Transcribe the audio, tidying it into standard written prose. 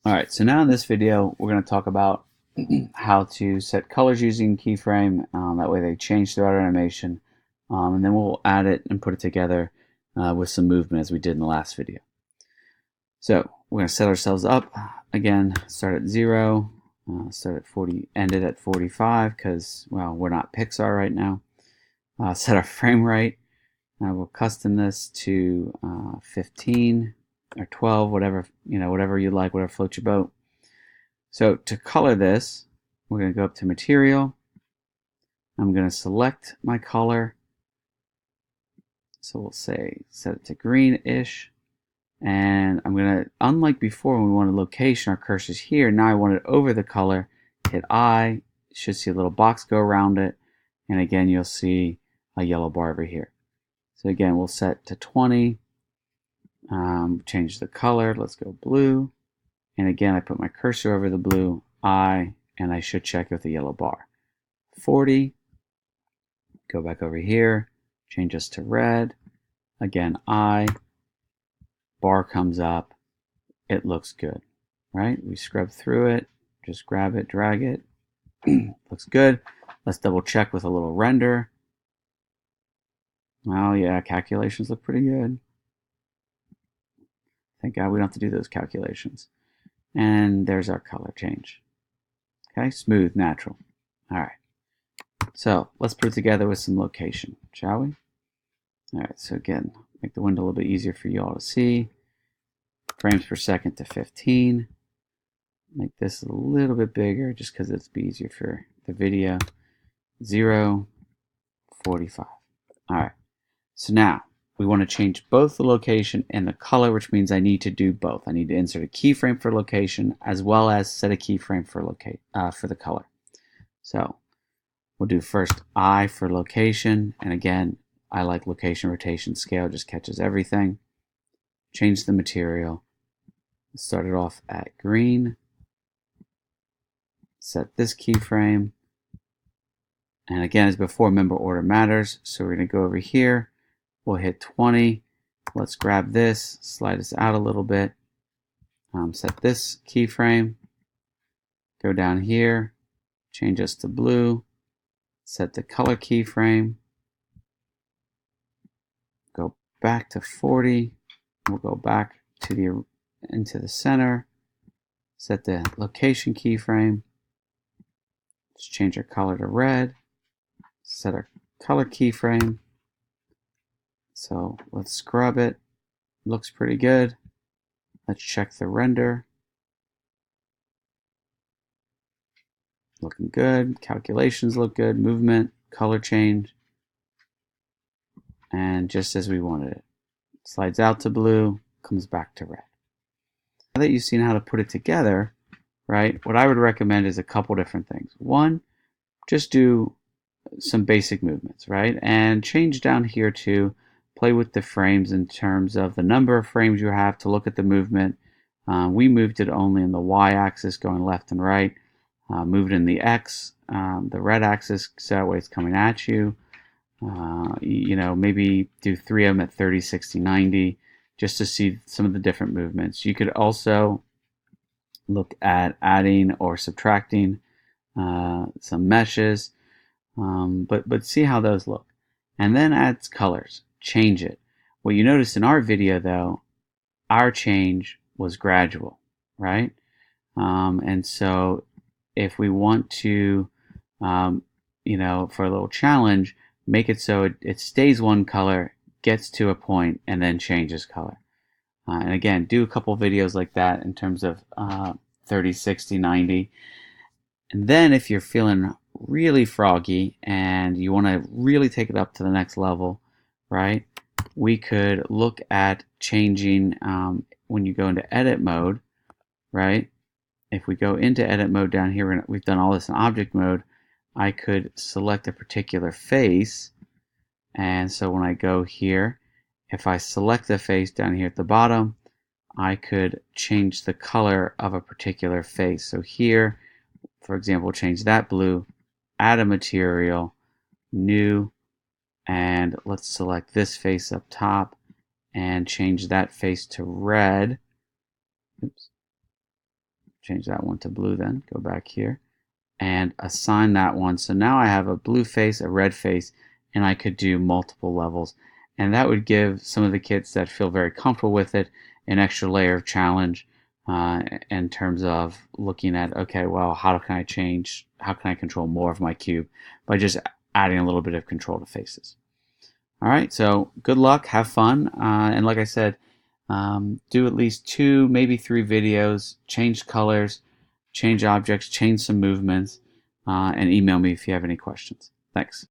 Alright, so now in this video we're going to talk about how to set colors using keyframe. That way they change throughout our animation. And then we'll add it and put it together with some movement as we did in the last video. So we're going to set ourselves up. Again, start at 0, start at 40, end it at 45 because, well, we're not Pixar right now. Set our frame rate. We'll custom this to 15 or 12, whatever you like, whatever floats your boat. So to color this, we're going to go up to Material. I'm going to select my color. So we'll say set it to greenish. And I'm going to, unlike before when we wanted location, our cursor's here. Now I want it over the color. Hit I. You should see a little box go around it. And again, you'll see a yellow bar over here. So again, we'll set to 20. Change the color. Let's go blue. And again, I put my cursor over the blue, I, and I should check with the yellow bar. 40. Go back over here. Change this to red. Again, I. Bar comes up. It looks good, right? We scrub through it. Just grab it, drag it. Looks good. Let's double check with a little render. Well, yeah, calculations look pretty good. Thank God we don't have to do those calculations. And there's our color change. Okay, smooth, natural. All right. So let's put it together with some location, shall we? All right, so again, make the window a little bit easier for you all to see. Frames per second to 15. Make this a little bit bigger just because it's be easier for the video. 0, 45. All right, so now we want to change both the location and the color, which means I need to do both. I need to insert a keyframe for location as well as set a keyframe for the color. So we'll do first I for location, and again, I like location rotation scale, just catches everything. Change the material. Start it off at green. Set this keyframe. And again, as before, remember order matters. So we're going to go over here. We'll hit 20. Let's grab this, slide this out a little bit. Set this keyframe. Go down here. Change this to blue. Set the color keyframe. Go back to 40. We'll go back to into the center. Set the location keyframe. Just change our color to red. Set our color keyframe. So let's scrub it. Looks pretty good. Let's check the render. Looking good. Calculations look good. Movement, color change. And just as we wanted it. Slides out to blue, comes back to red. Now that you've seen how to put it together, right, what I would recommend is a couple different things. One, just do some basic movements, right? And change down here to play with the frames in terms of the number of frames you have to look at the movement. We moved it only in the y-axis going left and right. Moved in the x, the red axis, so that way it's coming at you. Maybe do 3 of them at 30, 60, 90, just to see some of the different movements. You could also look at adding or subtracting some meshes, but see how those look. And then add colors. Change it. What you noticed in our video, though, our change was gradual, right? And so if we want to, for a little challenge, make it so it stays one color, gets to a point, and then changes color. And again, do a couple videos like that in terms of 30, 60, 90. And then if you're feeling really froggy and you want to really take it up to the next level, right, we could look at changing when you go into edit mode, right? If we go into edit mode down here, we've done all this in object mode, I could select a particular face. And so when I go here, if I select the face down here at the bottom, I could change the color of a particular face. So here, for example, change that blue, add a material, new, and let's select this face up top and change that face to red. Oops. change that one to blue then. Go back here and assign that one. So now I have a blue face, a red face, and I could do multiple levels. And that would give some of the kids that feel very comfortable with it an extra layer of challenge in terms of looking at, okay, well, how can I control more of my cube by just adding a little bit of control to faces. All right, so good luck, have fun, and like I said, do at least 2, maybe 3 videos, change colors, change objects, change some movements, and email me if you have any questions. Thanks.